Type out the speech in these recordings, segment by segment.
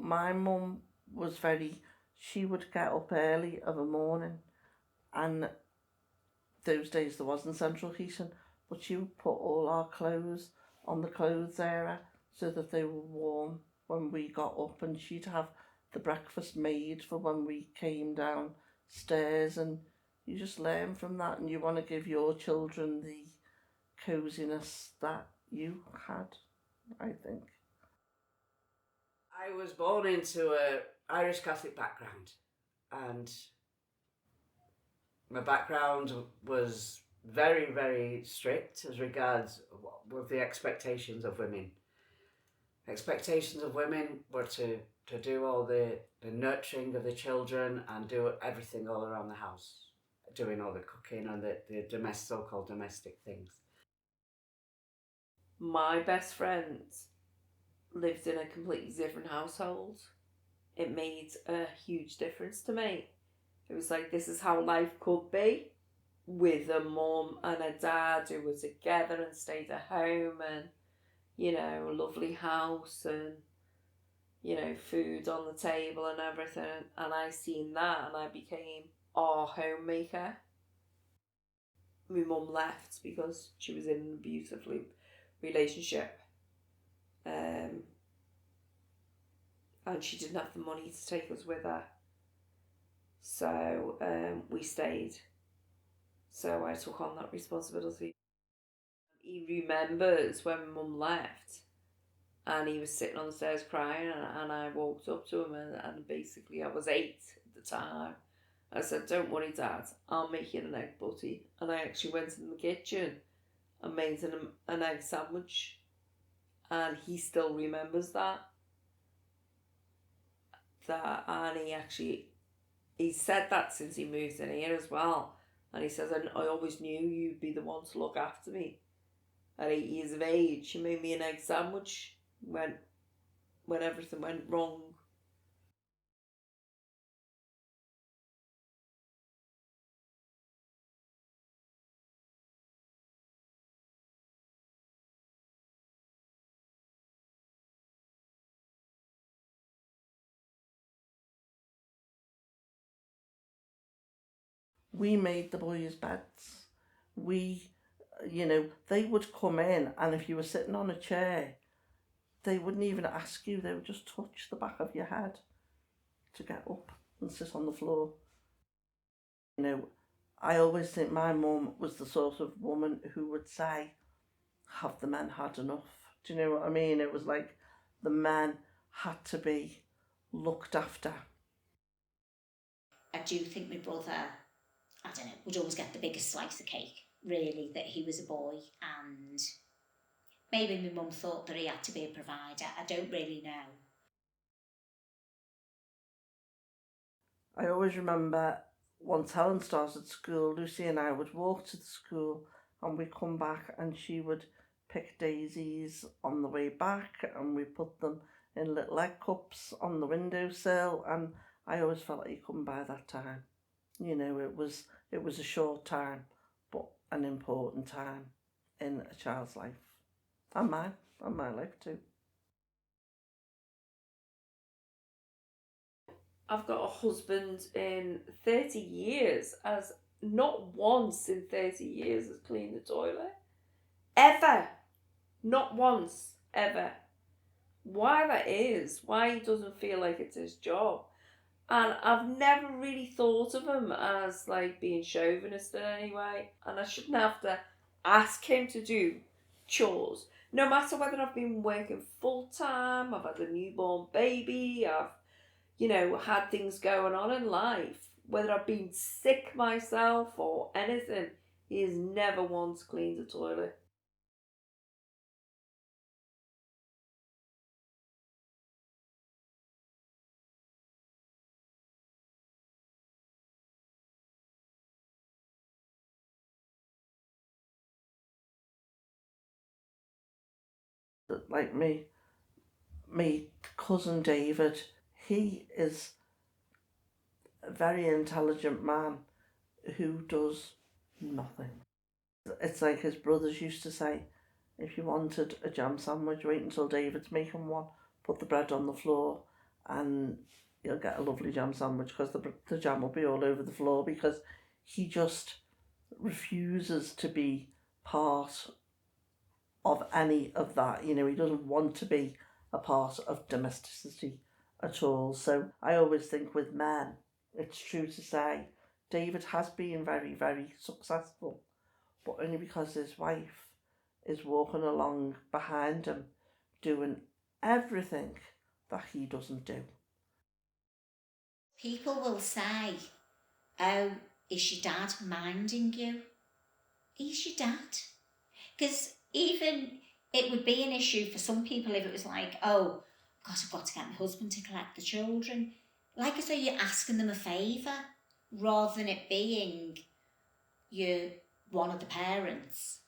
my mum was she would get up early of a morning, and those days there wasn't central heating, but she would put all our clothes on the clothes area so that they were warm when we got up, and she'd have the breakfast made for when we came downstairs, and you just learn from that, and you want to give your children the coziness that you had, I think. I was born into a Irish Catholic background, and my background was very, very strict as regards with the expectations of women. Expectations of women were to do all the nurturing of the children and do everything all around the house, doing all the cooking and the so-called domestic things. My best friend lived in a completely different household. It made a huge difference to me. It was like, this is how life could be, with a mum and a dad who were together and stayed at home, and, you know, a lovely house, and, you know, food on the table and everything. And I seen that, and I became our homemaker. My mum left because she was in an abusive relationship, and she didn't have the money to take us with her, so we stayed. So I took on that responsibility. He remembers when Mum left, and he was sitting on the stairs crying, and I walked up to him, and basically I was 8 at the time. I said, "Don't worry, Dad, I'll make you an egg butty." And I actually went in the kitchen and made an egg sandwich, and he still remembers that. And he said that since he moved in here as well. And he says, I always knew you'd be the one to look after me. At 8 years of age, he made me an egg sandwich when everything went wrong. We made the boys' beds. They would come in, and if you were sitting on a chair, they wouldn't even ask you. They would just touch the back of your head to get up and sit on the floor. You know, I always think my mum was the sort of woman who would say, have the men had enough? Do you know what I mean? It was like the men had to be looked after. I do think my brother, I don't know, would always get the biggest slice of cake, really, that he was a boy, and maybe my mum thought that he had to be a provider. I don't really know. I always remember once Helen started school, Lucy and I would walk to the school, and we'd come back, and she would pick daisies on the way back, and we put them in little egg cups on the windowsill, and I always felt like you couldn't buy that time. You know, it was a short time, but an important time in a child's life, and my life too. I've got a husband in 30 years, as not once in 30 years has cleaned the toilet. Ever. Not once. Ever. Why that is, why he doesn't feel like it's his job. And I've never really thought of him as like being chauvinist in any way. And I shouldn't have to ask him to do chores. No matter whether I've been working full time, I've had a newborn baby, I've, had things going on in life, whether I've been sick myself or anything, he has never once cleaned the toilet. Like me cousin David, he is a very intelligent man who does nothing. It's like his brothers used to say, if you wanted a jam sandwich, wait until David's making one, put the bread on the floor and you'll get a lovely jam sandwich because the jam will be all over the floor because he just refuses to be part of any of that. You know, he doesn't want to be a part of domesticity at all. So I always think with men, it's true to say David has been very, very successful, but only because his wife is walking along behind him doing everything that he doesn't do. People will say, oh, is your dad minding you? He's your dad. Because even it would be an issue for some people if it was like, oh, God, I've got to get my husband to collect the children. Like as though you're asking them a favour, rather than it being you're one of the parents.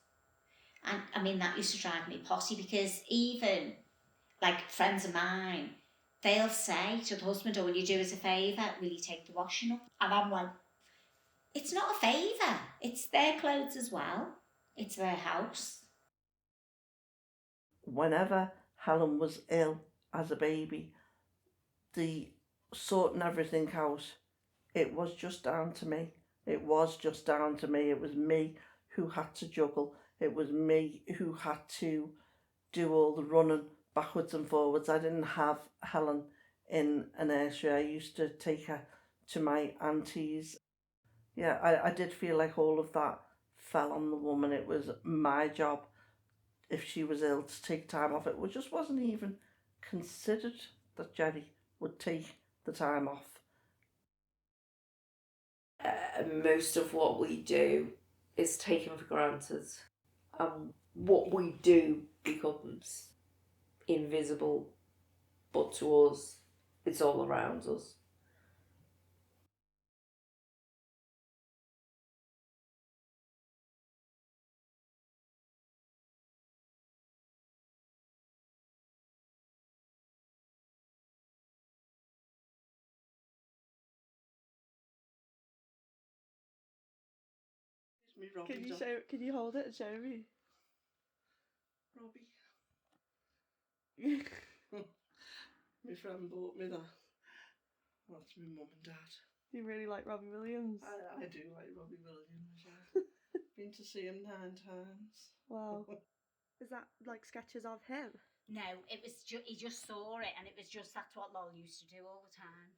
And I mean, that used to drive me potty because even like friends of mine, they'll say to the husband, oh, will you do us a favour? Will you take the washing up? And I'm like, it's not a favour. It's their clothes as well. It's their house. Whenever Helen was ill as a baby, the sorting everything out, it was just down to me. It was just down to me. It was me who had to juggle. It was me who had to do all the running backwards and forwards. I didn't have Helen in a nursery. I used to take her to my aunties. Yeah, I did feel like all of that fell on the woman. It was my job, if she was ill, to take time off. It just wasn't even considered that Jerry would take the time off. Most of what we do is taken for granted, and what we do becomes invisible, but to us, it's all around us. Me, Robbie, Can you hold it and show me? Robbie. My friend bought me that. That's my mum and dad. Do you really like Robbie Williams? I do like Robbie Williams. Yeah. Been to see him 9 times. Wow. Is that like sketches of him? No, it was he just saw it and it was just that's what Lol used to do all the time.